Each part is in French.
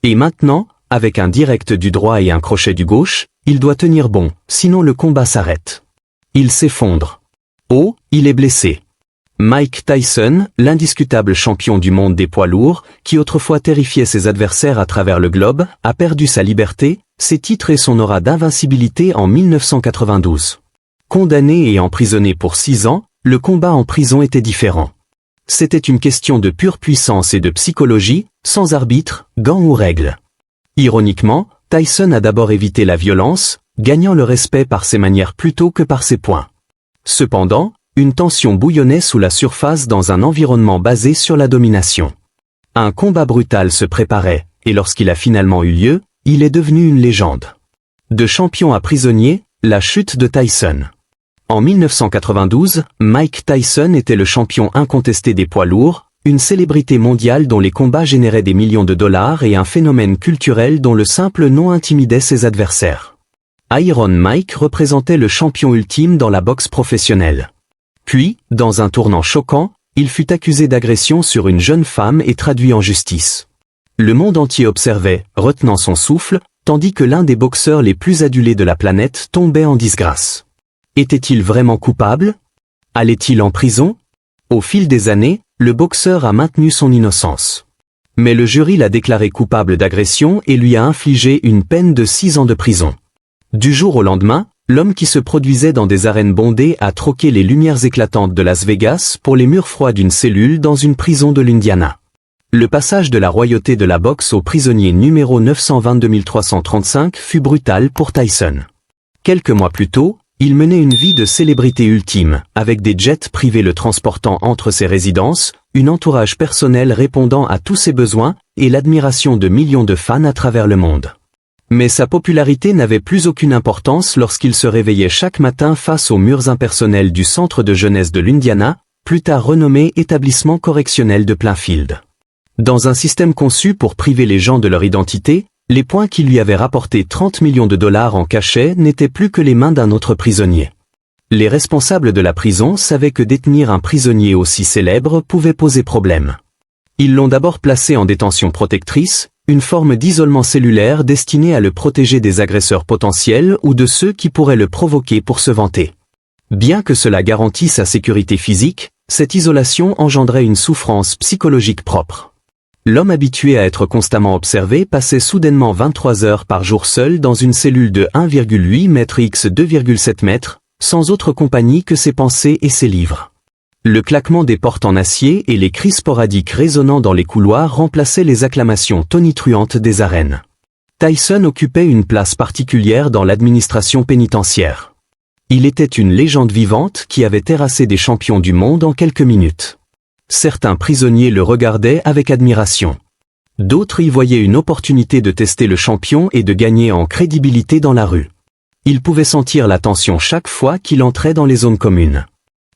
Et maintenant, avec un direct du droit et un crochet du gauche, il doit tenir bon, sinon le combat s'arrête. Il s'effondre. Oh, il est blessé. Mike Tyson, l'indiscutable champion du monde des poids lourds, qui autrefois terrifiait ses adversaires à travers le globe, a perdu sa liberté, ses titres et son aura d'invincibilité en 1992. Condamné et emprisonné pour 6 ans, le combat en prison était différent. C'était une question de pure puissance et de psychologie, sans arbitre, gants ou règles. Ironiquement, Tyson a d'abord évité la violence, gagnant le respect par ses manières plutôt que par ses points. Cependant, une tension bouillonnait sous la surface dans un environnement basé sur la domination. Un combat brutal se préparait, et lorsqu'il a finalement eu lieu, il est devenu une légende. De champion à prisonnier, la chute de Tyson. En 1992, Mike Tyson était le champion incontesté des poids lourds, une célébrité mondiale dont les combats généraient des millions de dollars et un phénomène culturel dont le simple nom intimidait ses adversaires. Iron Mike représentait le champion ultime dans la boxe professionnelle. Puis, dans un tournant choquant, il fut accusé d'agression sur une jeune femme et traduit en justice. Le monde entier observait, retenant son souffle, tandis que l'un des boxeurs les plus adulés de la planète tombait en disgrâce. Était-il vraiment coupable? Allait-il en prison? Au fil des années, le boxeur a maintenu son innocence. Mais le jury l'a déclaré coupable d'agression et lui a infligé une peine de 6 ans de prison. Du jour au lendemain, l'homme qui se produisait dans des arènes bondées a troqué les lumières éclatantes de Las Vegas pour les murs froids d'une cellule dans une prison de l'Indiana. Le passage de la royauté de la boxe au prisonnier numéro 922 335 fut brutal pour Tyson. Quelques mois plus tôt, il menait une vie de célébrité ultime, avec des jets privés le transportant entre ses résidences, un entourage personnel répondant à tous ses besoins, et l'admiration de millions de fans à travers le monde. Mais sa popularité n'avait plus aucune importance lorsqu'il se réveillait chaque matin face aux murs impersonnels du centre de jeunesse de l'Indiana, plus tard renommé établissement correctionnel de Plainfield. Dans un système conçu pour priver les gens de leur identité, les points qui lui avaient rapporté 30 millions de dollars en cachet n'étaient plus que les mains d'un autre prisonnier. Les responsables de la prison savaient que détenir un prisonnier aussi célèbre pouvait poser problème. Ils l'ont d'abord placé en détention protectrice, une forme d'isolement cellulaire destinée à le protéger des agresseurs potentiels ou de ceux qui pourraient le provoquer pour se vanter. Bien que cela garantisse sa sécurité physique, cette isolation engendrait une souffrance psychologique propre. L'homme habitué à être constamment observé passait soudainement 23 heures par jour seul dans une cellule de 1,8 m x 2,7 m, sans autre compagnie que ses pensées et ses livres. Le claquement des portes en acier et les cris sporadiques résonnant dans les couloirs remplaçaient les acclamations tonitruantes des arènes. Tyson occupait une place particulière dans l'administration pénitentiaire. Il était une légende vivante qui avait terrassé des champions du monde en quelques minutes. Certains prisonniers le regardaient avec admiration. D'autres y voyaient une opportunité de tester le champion et de gagner en crédibilité dans la rue. Ils pouvaient sentir la tension chaque fois qu'il entrait dans les zones communes.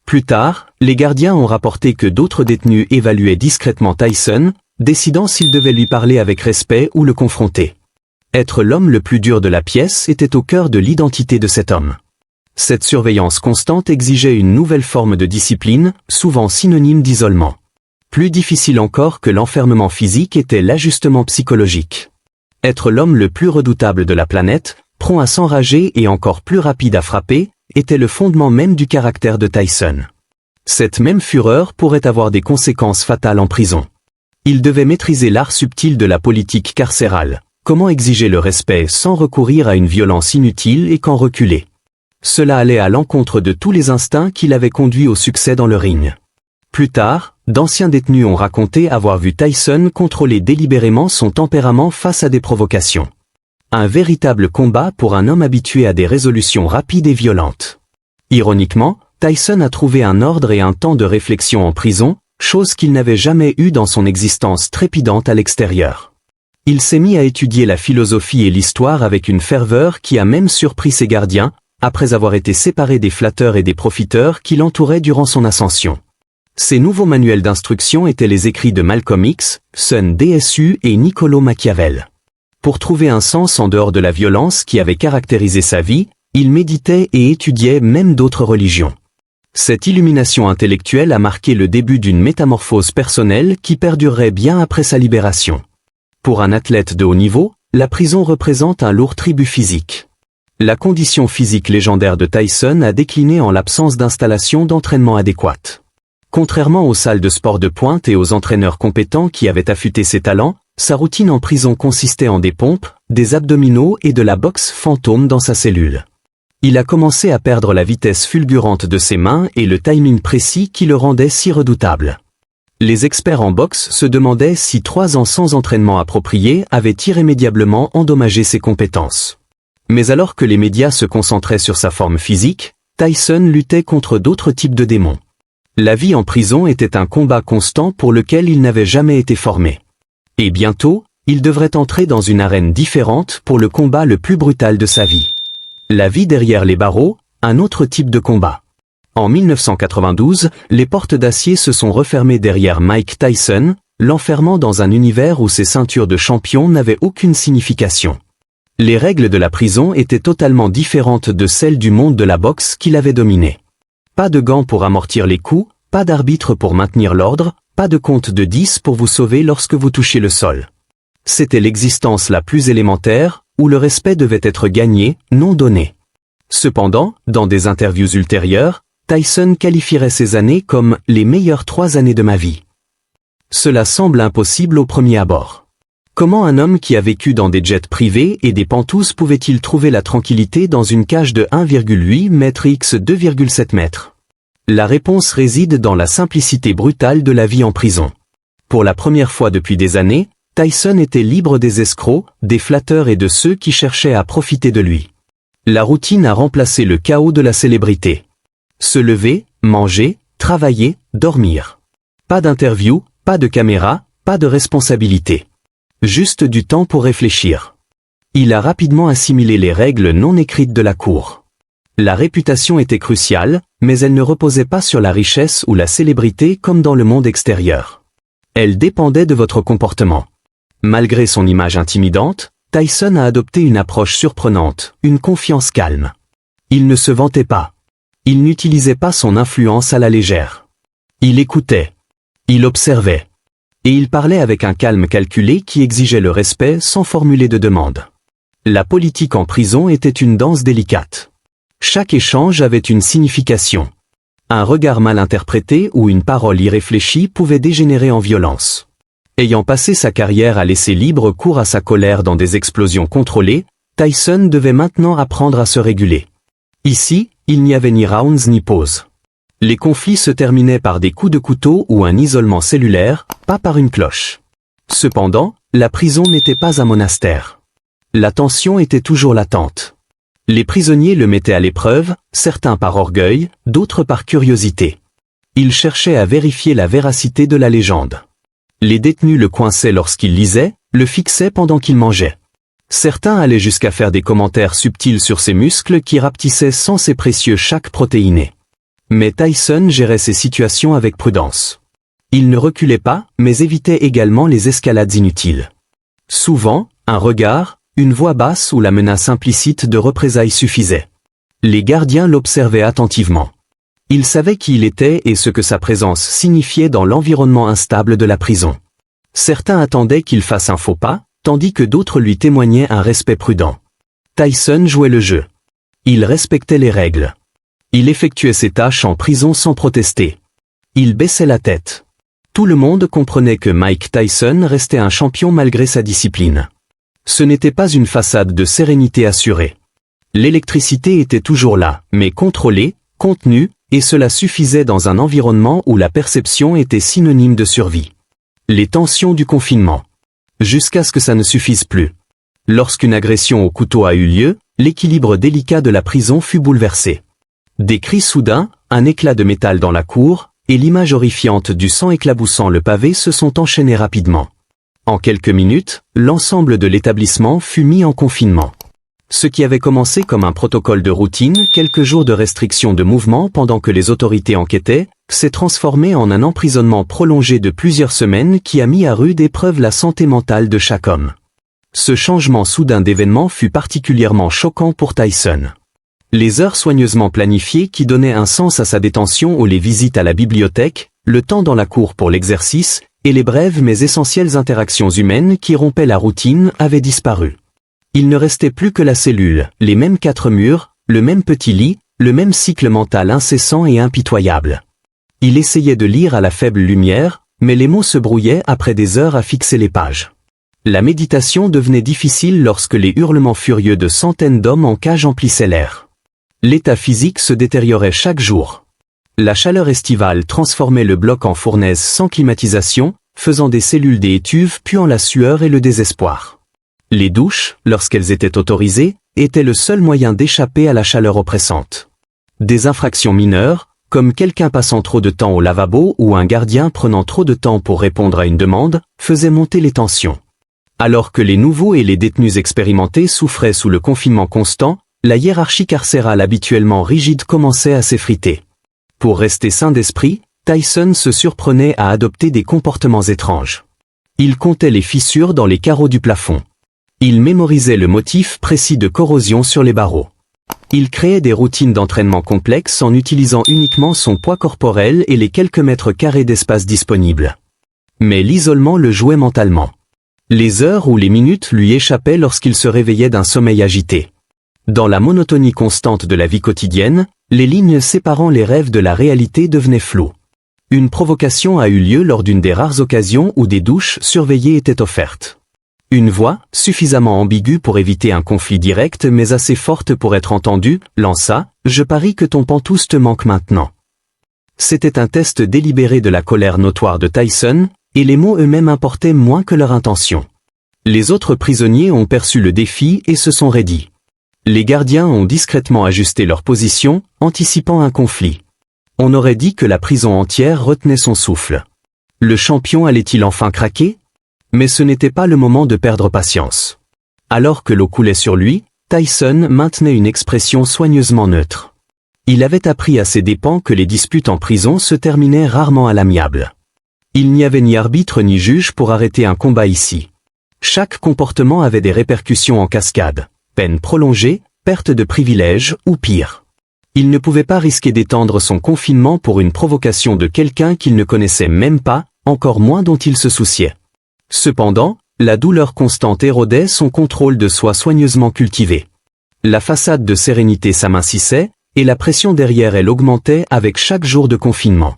Plus tard, les gardiens ont rapporté que d'autres détenus évaluaient discrètement Tyson, décidant s'ils devaient lui parler avec respect ou le confronter. Être l'homme le plus dur de la pièce était au cœur de l'identité de cet homme. Cette surveillance constante exigeait une nouvelle forme de discipline, souvent synonyme d'isolement. Plus difficile encore que l'enfermement physique était l'ajustement psychologique. Être l'homme le plus redoutable de la planète, prompt à s'enrager et encore plus rapide à frapper, était le fondement même du caractère de Tyson. Cette même fureur pourrait avoir des conséquences fatales en prison. Il devait maîtriser l'art subtil de la politique carcérale, comment exiger le respect sans recourir à une violence inutile et qu'en reculer. Cela allait à l'encontre de tous les instincts qui l'avaient conduit au succès dans le ring. Plus tard, d'anciens détenus ont raconté avoir vu Tyson contrôler délibérément son tempérament face à des provocations. Un véritable combat pour un homme habitué à des résolutions rapides et violentes. Ironiquement, Tyson a trouvé un ordre et un temps de réflexion en prison, chose qu'il n'avait jamais eue dans son existence trépidante à l'extérieur. Il s'est mis à étudier la philosophie et l'histoire avec une ferveur qui a même surpris ses gardiens, après avoir été séparé des flatteurs et des profiteurs qui l'entouraient durant son ascension. Ces nouveaux manuels d'instruction étaient les écrits de Malcolm X, Sun Tzu et Niccolò Machiavel. Pour trouver un sens en dehors de la violence qui avait caractérisé sa vie, il méditait et étudiait même d'autres religions. Cette illumination intellectuelle a marqué le début d'une métamorphose personnelle qui perdurerait bien après sa libération. Pour un athlète de haut niveau, la prison représente un lourd tribut physique. La condition physique légendaire de Tyson a décliné en l'absence d'installation d'entraînement adéquate. Contrairement aux salles de sport de pointe et aux entraîneurs compétents qui avaient affûté ses talents, sa routine en prison consistait en des pompes, des abdominaux et de la boxe fantôme dans sa cellule. Il a commencé à perdre la vitesse fulgurante de ses mains et le timing précis qui le rendait si redoutable. Les experts en boxe se demandaient si 3 ans sans entraînement approprié avaient irrémédiablement endommagé ses compétences. Mais alors que les médias se concentraient sur sa forme physique, Tyson luttait contre d'autres types de démons. La vie en prison était un combat constant pour lequel il n'avait jamais été formé. Et bientôt, il devrait entrer dans une arène différente pour le combat le plus brutal de sa vie. La vie derrière les barreaux, un autre type de combat. En 1992, les portes d'acier se sont refermées derrière Mike Tyson, l'enfermant dans un univers où ses ceintures de champion n'avaient aucune signification. Les règles de la prison étaient totalement différentes de celles du monde de la boxe qu'il avait dominé. Pas de gants pour amortir les coups, pas d'arbitre pour maintenir l'ordre, pas de compte de 10 pour vous sauver lorsque vous touchez le sol. C'était l'existence la plus élémentaire, où le respect devait être gagné, non donné. Cependant, dans des interviews ultérieures, Tyson qualifierait ces années comme « les meilleures 3 années de ma vie ». Cela semble impossible au premier abord. Comment un homme qui a vécu dans des jets privés et des pentouses pouvait-il trouver la tranquillité dans une cage de 1,8 mètres x 2,7 mètres? La réponse réside dans la simplicité brutale de la vie en prison. Pour la première fois depuis des années, Tyson était libre des escrocs, des flatteurs et de ceux qui cherchaient à profiter de lui. La routine a remplacé le chaos de la célébrité. Se lever, manger, travailler, dormir. Pas d'interview, pas de caméra, pas de responsabilité. Juste du temps pour réfléchir. Il a rapidement assimilé les règles non écrites de la cour. La réputation était cruciale, mais elle ne reposait pas sur la richesse ou la célébrité comme dans le monde extérieur. Elle dépendait de votre comportement. Malgré son image intimidante, Tyson a adopté une approche surprenante, une confiance calme. Il ne se vantait pas. Il n'utilisait pas son influence à la légère. Il écoutait. Il observait. Et il parlait avec un calme calculé qui exigeait le respect sans formuler de demande. La politique en prison était une danse délicate. Chaque échange avait une signification. Un regard mal interprété ou une parole irréfléchie pouvait dégénérer en violence. Ayant passé sa carrière à laisser libre cours à sa colère dans des explosions contrôlées, Tyson devait maintenant apprendre à se réguler. Ici, il n'y avait ni rounds ni pauses. Les conflits se terminaient par des coups de couteau ou un isolement cellulaire, pas par une cloche. Cependant, la prison n'était pas un monastère. La tension était toujours latente. Les prisonniers le mettaient à l'épreuve, certains par orgueil, d'autres par curiosité. Ils cherchaient à vérifier la véracité de la légende. Les détenus le coinçaient lorsqu'il lisait, le fixaient pendant qu'il mangeait. Certains allaient jusqu'à faire des commentaires subtils sur ses muscles qui rapetissaient sans ses précieux chaque protéiné. Mais Tyson gérait ces situations avec prudence. Il ne reculait pas, mais évitait également les escalades inutiles. Souvent, un regard, une voix basse ou la menace implicite de représailles suffisaient. Les gardiens l'observaient attentivement. Il savait qui il était et ce que sa présence signifiait dans l'environnement instable de la prison. Certains attendaient qu'il fasse un faux pas, tandis que d'autres lui témoignaient un respect prudent. Tyson jouait le jeu. Il respectait les règles. Il effectuait ses tâches en prison sans protester. Il baissait la tête. Tout le monde comprenait que Mike Tyson restait un champion malgré sa discipline. Ce n'était pas une façade de sérénité assurée. L'électricité était toujours là, mais contrôlée, contenue, et cela suffisait dans un environnement où la perception était synonyme de survie. Les tensions du confinement. Jusqu'à ce que ça ne suffise plus. Lorsqu'une agression au couteau a eu lieu, l'équilibre délicat de la prison fut bouleversé. Des cris soudains, un éclat de métal dans la cour, et l'image horrifiante du sang éclaboussant le pavé se sont enchaînés rapidement. En quelques minutes, l'ensemble de l'établissement fut mis en confinement. Ce qui avait commencé comme un protocole de routine, quelques jours de restriction de mouvement pendant que les autorités enquêtaient, s'est transformé en un emprisonnement prolongé de plusieurs semaines qui a mis à rude épreuve la santé mentale de chaque homme. Ce changement soudain d'événements fut particulièrement choquant pour Tyson. Les heures soigneusement planifiées qui donnaient un sens à sa détention ou les visites à la bibliothèque, le temps dans la cour pour l'exercice, et les brèves mais essentielles interactions humaines qui rompaient la routine avaient disparu. Il ne restait plus que la cellule, les mêmes 4 murs, le même petit lit, le même cycle mental incessant et impitoyable. Il essayait de lire à la faible lumière, mais les mots se brouillaient après des heures à fixer les pages. La méditation devenait difficile lorsque les hurlements furieux de centaines d'hommes en cage emplissaient l'air. L'état physique se détériorait chaque jour. La chaleur estivale transformait le bloc en fournaise sans climatisation, faisant des cellules des étuves puant la sueur et le désespoir. Les douches, lorsqu'elles étaient autorisées, étaient le seul moyen d'échapper à la chaleur oppressante. Des infractions mineures, comme quelqu'un passant trop de temps au lavabo ou un gardien prenant trop de temps pour répondre à une demande, faisaient monter les tensions. Alors que les nouveaux et les détenus expérimentés souffraient sous le confinement constant, la hiérarchie carcérale habituellement rigide commençait à s'effriter. Pour rester sain d'esprit, Tyson se surprenait à adopter des comportements étranges. Il comptait les fissures dans les carreaux du plafond. Il mémorisait le motif précis de corrosion sur les barreaux. Il créait des routines d'entraînement complexes en utilisant uniquement son poids corporel et les quelques mètres carrés d'espace disponibles. Mais l'isolement le jouait mentalement. Les heures ou les minutes lui échappaient lorsqu'il se réveillait d'un sommeil agité. Dans la monotonie constante de la vie quotidienne, les lignes séparant les rêves de la réalité devenaient floues. Une provocation a eu lieu lors d'une des rares occasions où des douches surveillées étaient offertes. Une voix, suffisamment ambiguë pour éviter un conflit direct mais assez forte pour être entendue, lança « Je parie que ton pantouse te manque maintenant ». C'était un test délibéré de la colère notoire de Tyson, et les mots eux-mêmes importaient moins que leur intention. Les autres prisonniers ont perçu le défi et se sont raidis. Les gardiens ont discrètement ajusté leur position, anticipant un conflit. On aurait dit que la prison entière retenait son souffle. Le champion allait-il enfin craquer ? Mais ce n'était pas le moment de perdre patience. Alors que l'eau coulait sur lui, Tyson maintenait une expression soigneusement neutre. Il avait appris à ses dépens que les disputes en prison se terminaient rarement à l'amiable. Il n'y avait ni arbitre ni juge pour arrêter un combat ici. Chaque comportement avait des répercussions en cascade. Peine prolongée, perte de privilèges ou pire. Il ne pouvait pas risquer d'étendre son confinement pour une provocation de quelqu'un qu'il ne connaissait même pas, encore moins dont il se souciait. Cependant, la douleur constante érodait son contrôle de soi soigneusement cultivé. La façade de sérénité s'amincissait, et la pression derrière elle augmentait avec chaque jour de confinement.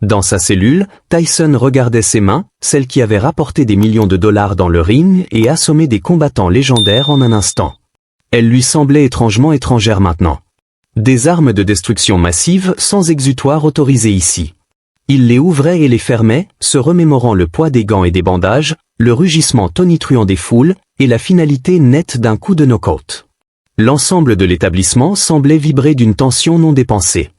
Dans sa cellule, Tyson regardait ses mains, celles qui avaient rapporté des millions de dollars dans le ring et assommé des combattants légendaires en un instant. Elles lui semblaient étrangement étrangères maintenant. Des armes de destruction massive sans exutoire autorisées ici. Il les ouvrait et les fermait, se remémorant le poids des gants et des bandages, le rugissement tonitruant des foules, et la finalité nette d'un coup de knock-out. L'ensemble de l'établissement semblait vibrer d'une tension non dépensée.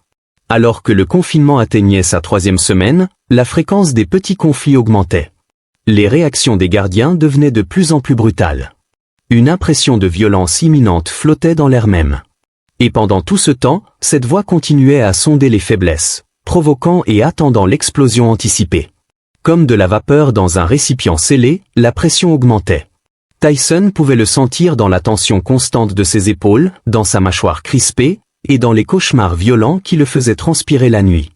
Alors que le confinement atteignait sa 3e semaine, la fréquence des petits conflits augmentait. Les réactions des gardiens devenaient de plus en plus brutales. Une impression de violence imminente flottait dans l'air même. Et pendant tout ce temps, cette voix continuait à sonder les faiblesses, provoquant et attendant l'explosion anticipée. Comme de la vapeur dans un récipient scellé, la pression augmentait. Tyson pouvait le sentir dans la tension constante de ses épaules, dans sa mâchoire crispée, et dans les cauchemars violents qui le faisaient transpirer la nuit.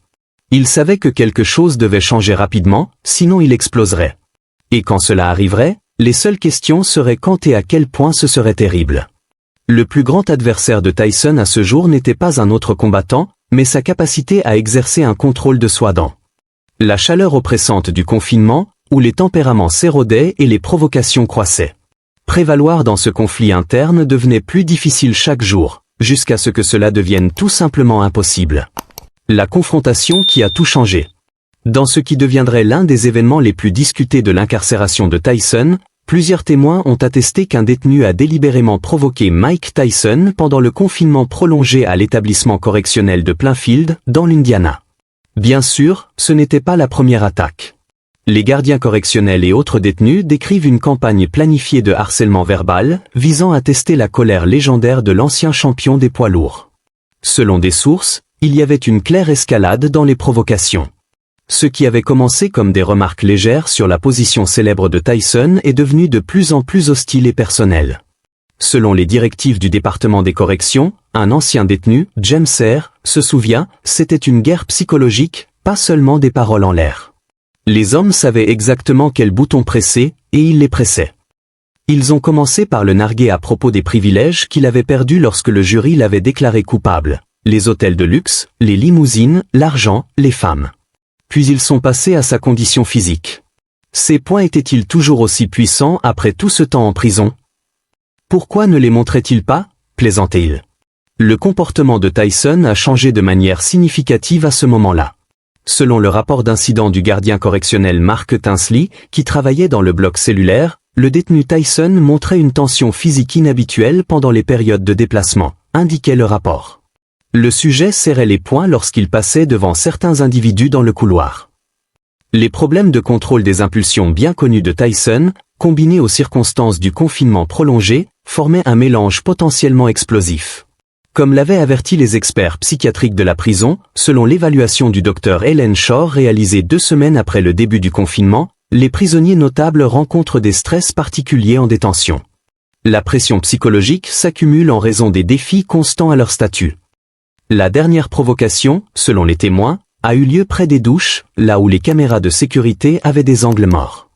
Il savait que quelque chose devait changer rapidement, sinon il exploserait. Et quand cela arriverait, les seules questions seraient quand et à quel point ce serait terrible. Le plus grand adversaire de Tyson à ce jour n'était pas un autre combattant, mais sa capacité à exercer un contrôle de soi dans la chaleur oppressante du confinement, où les tempéraments s'érodaient et les provocations croissaient. Prévaloir dans ce conflit interne devenait plus difficile chaque jour, jusqu'à ce que cela devienne tout simplement impossible. La confrontation qui a tout changé. Dans ce qui deviendrait l'un des événements les plus discutés de l'incarcération de Tyson, plusieurs témoins ont attesté qu'un détenu a délibérément provoqué Mike Tyson pendant le confinement prolongé à l'établissement correctionnel de Plainfield, dans l'Indiana. Bien sûr, ce n'était pas la première attaque. Les gardiens correctionnels et autres détenus décrivent une campagne planifiée de harcèlement verbal, visant à tester la colère légendaire de l'ancien champion des poids lourds. Selon des sources, il y avait une claire escalade dans les provocations. Ce qui avait commencé comme des remarques légères sur la position célèbre de Tyson est devenu de plus en plus hostile et personnel. Selon les directives du département des corrections, un ancien détenu, James Hare, se souvient, c'était une guerre psychologique, pas seulement des paroles en l'air. Les hommes savaient exactement quel bouton presser, et ils les pressaient. Ils ont commencé par le narguer à propos des privilèges qu'il avait perdus lorsque le jury l'avait déclaré coupable. Les hôtels de luxe, les limousines, l'argent, les femmes. Puis ils sont passés à sa condition physique. Ces points étaient-ils toujours aussi puissants après tout ce temps en prison? Pourquoi ne les montrait-il pas? Plaisantait-il. Le comportement de Tyson a changé de manière significative à ce moment-là. Selon le rapport d'incident du gardien correctionnel Mark Tinsley, qui travaillait dans le bloc cellulaire, le détenu Tyson montrait une tension physique inhabituelle pendant les périodes de déplacement, indiquait le rapport. Le sujet serrait les poings lorsqu'il passait devant certains individus dans le couloir. Les problèmes de contrôle des impulsions bien connus de Tyson, combinés aux circonstances du confinement prolongé, formaient un mélange potentiellement explosif. Comme l'avaient averti les experts psychiatriques de la prison, selon l'évaluation du docteur Helen Shore réalisée 2 semaines après le début du confinement, les prisonniers notables rencontrent des stress particuliers en détention. La pression psychologique s'accumule en raison des défis constants à leur statut. La dernière provocation, selon les témoins, a eu lieu près des douches, là où les caméras de sécurité avaient des angles morts.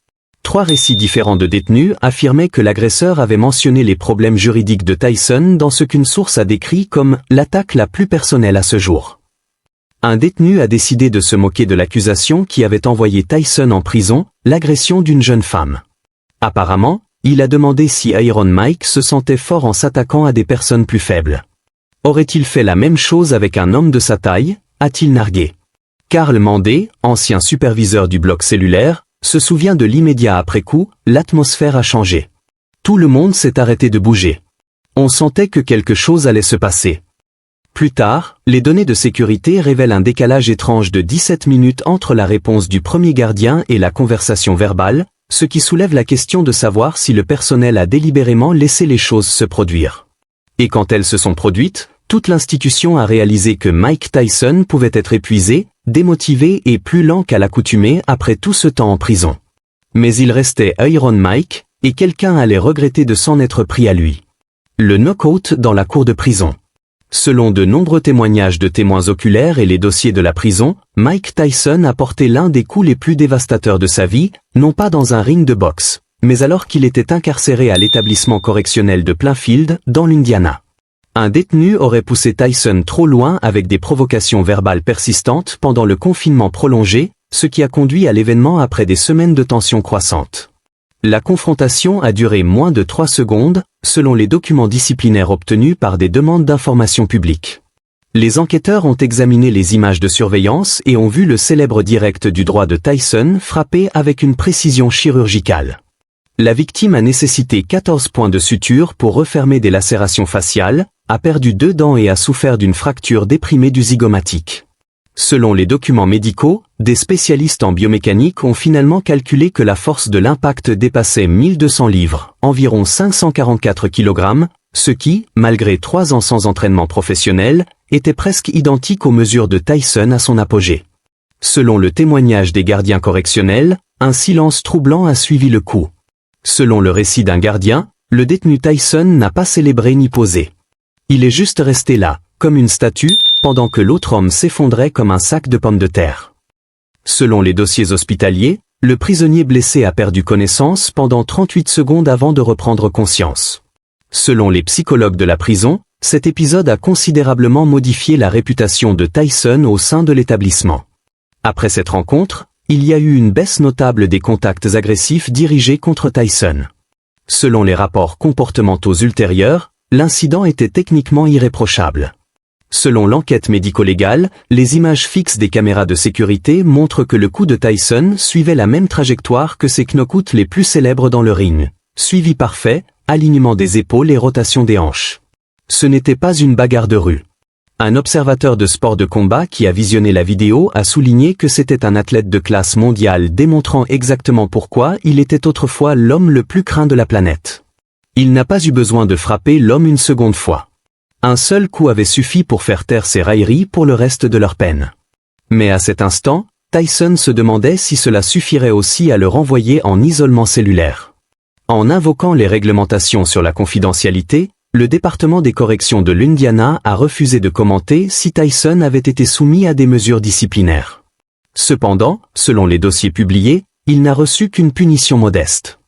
3 récits différents de détenus affirmaient que l'agresseur avait mentionné les problèmes juridiques de Tyson dans ce qu'une source a décrit comme « l'attaque la plus personnelle à ce jour ». Un détenu a décidé de se moquer de l'accusation qui avait envoyé Tyson en prison, l'agression d'une jeune femme. Apparemment, il a demandé si Iron Mike se sentait fort en s'attaquant à des personnes plus faibles. Aurait-il fait la même chose avec un homme de sa taille? A-t-il nargué? Karl Mandé, ancien superviseur du bloc cellulaire, se souvient de l'immédiat après coup, l'atmosphère a changé. Tout le monde s'est arrêté de bouger. On sentait que quelque chose allait se passer. Plus tard, les données de sécurité révèlent un décalage étrange de 17 minutes entre la réponse du premier gardien et la conversation verbale, ce qui soulève la question de savoir si le personnel a délibérément laissé les choses se produire. Et quand elles se sont produites, toute l'institution a réalisé que Mike Tyson pouvait être épuisé, démotivé et plus lent qu'à l'accoutumée après tout ce temps en prison. Mais il restait Iron Mike, et quelqu'un allait regretter de s'en être pris à lui. Le knock-out dans la cour de prison. Selon de nombreux témoignages de témoins oculaires et les dossiers de la prison, Mike Tyson a porté l'un des coups les plus dévastateurs de sa vie, non pas dans un ring de boxe, mais alors qu'il était incarcéré à l'établissement correctionnel de Plainfield, dans l'Indiana. Un détenu aurait poussé Tyson trop loin avec des provocations verbales persistantes pendant le confinement prolongé, ce qui a conduit à l'événement après des semaines de tension croissante. La confrontation a duré moins de 3 secondes, selon les documents disciplinaires obtenus par des demandes d'information publique. Les enquêteurs ont examiné les images de surveillance et ont vu le célèbre direct du droit de Tyson frappé avec une précision chirurgicale. La victime a nécessité 14 points de suture pour refermer des lacérations faciales, a perdu 2 dents et a souffert d'une fracture déprimée du zygomatique. Selon les documents médicaux, des spécialistes en biomécanique ont finalement calculé que la force de l'impact dépassait 1200 livres, environ 544 kg, ce qui, malgré 3 ans sans entraînement professionnel, était presque identique aux mesures de Tyson à son apogée. Selon le témoignage des gardiens correctionnels, un silence troublant a suivi le coup. Selon le récit d'un gardien, le détenu Tyson n'a pas célébré ni posé. Il est juste resté là, comme une statue, pendant que l'autre homme s'effondrait comme un sac de pommes de terre. Selon les dossiers hospitaliers, le prisonnier blessé a perdu connaissance pendant 38 secondes avant de reprendre conscience. Selon les psychologues de la prison, cet épisode a considérablement modifié la réputation de Tyson au sein de l'établissement. Après cette rencontre, il y a eu une baisse notable des contacts agressifs dirigés contre Tyson. Selon les rapports comportementaux ultérieurs, l'incident était techniquement irréprochable. Selon l'enquête médico-légale, les images fixes des caméras de sécurité montrent que le coup de Tyson suivait la même trajectoire que ses knockouts les plus célèbres dans le ring. Suivi parfait, alignement des épaules et rotation des hanches. Ce n'était pas une bagarre de rue. Un observateur de sport de combat qui a visionné la vidéo a souligné que c'était un athlète de classe mondiale démontrant exactement pourquoi il était autrefois l'homme le plus craint de la planète. Il n'a pas eu besoin de frapper l'homme une seconde fois. Un seul coup avait suffi pour faire taire ses railleries pour le reste de leur peine. Mais à cet instant, Tyson se demandait si cela suffirait aussi à le renvoyer en isolement cellulaire. En invoquant les réglementations sur la confidentialité, le département des corrections de l'Indiana a refusé de commenter si Tyson avait été soumis à des mesures disciplinaires. Cependant, selon les dossiers publiés, il n'a reçu qu'une punition modeste.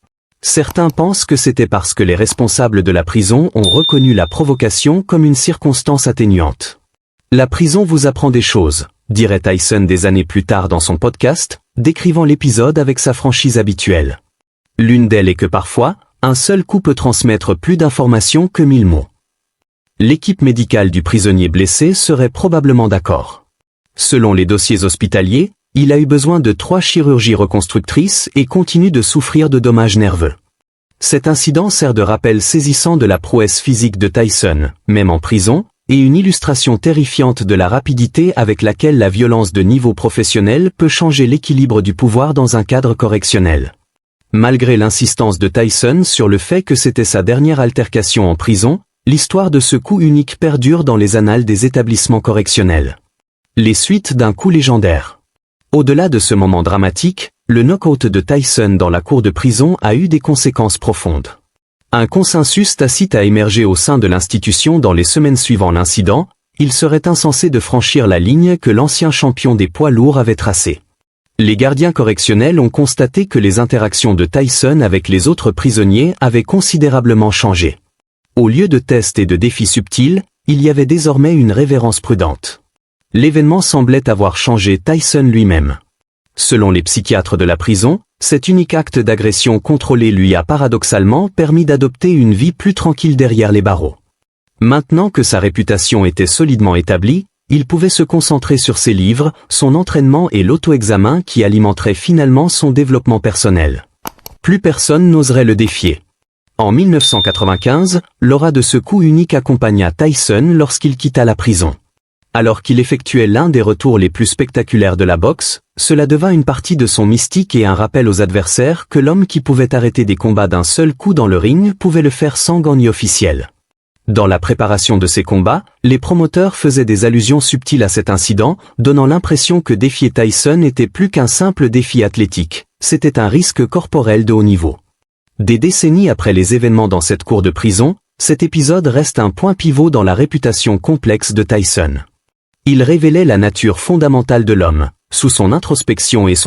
Certains pensent que c'était parce que les responsables de la prison ont reconnu la provocation comme une circonstance atténuante. La prison vous apprend des choses, dirait Tyson des années plus tard dans son podcast, décrivant l'épisode avec sa franchise habituelle. L'une d'elles est que parfois, un seul coup peut transmettre plus d'informations que 1000 mots. L'équipe médicale du prisonnier blessé serait probablement d'accord. Selon les dossiers hospitaliers, il a eu besoin de 3 chirurgies reconstructrices et continue de souffrir de dommages nerveux. Cet incident sert de rappel saisissant de la prouesse physique de Tyson, même en prison, et une illustration terrifiante de la rapidité avec laquelle la violence de niveau professionnel peut changer l'équilibre du pouvoir dans un cadre correctionnel. Malgré l'insistance de Tyson sur le fait que c'était sa dernière altercation en prison, l'histoire de ce coup unique perdure dans les annales des établissements correctionnels. Les suites d'un coup légendaire. Au-delà de ce moment dramatique, le knock-out de Tyson dans la cour de prison a eu des conséquences profondes. Un consensus tacite a émergé au sein de l'institution dans les semaines suivant l'incident, il serait insensé de franchir la ligne que l'ancien champion des poids lourds avait tracée. Les gardiens correctionnels ont constaté que les interactions de Tyson avec les autres prisonniers avaient considérablement changé. Au lieu de tests et de défis subtils, il y avait désormais une révérence prudente. L'événement semblait avoir changé Tyson lui-même. Selon les psychiatres de la prison, cet unique acte d'agression contrôlé lui a paradoxalement permis d'adopter une vie plus tranquille derrière les barreaux. Maintenant que sa réputation était solidement établie, il pouvait se concentrer sur ses livres, son entraînement et l'auto-examen qui alimenteraient finalement son développement personnel. Plus personne n'oserait le défier. En 1995, l'aura de ce coup unique accompagna Tyson lorsqu'il quitta la prison. Alors qu'il effectuait l'un des retours les plus spectaculaires de la boxe, cela devint une partie de son mystique et un rappel aux adversaires que l'homme qui pouvait arrêter des combats d'un seul coup dans le ring pouvait le faire sans gants ni officiel. Dans la préparation de ces combats, les promoteurs faisaient des allusions subtiles à cet incident, donnant l'impression que défier Tyson n'était plus qu'un simple défi athlétique, c'était un risque corporel de haut niveau. Des décennies après les événements dans cette cour de prison, cet épisode reste un point pivot dans la réputation complexe de Tyson. Il révélait la nature fondamentale de l'homme, sous son introspection et son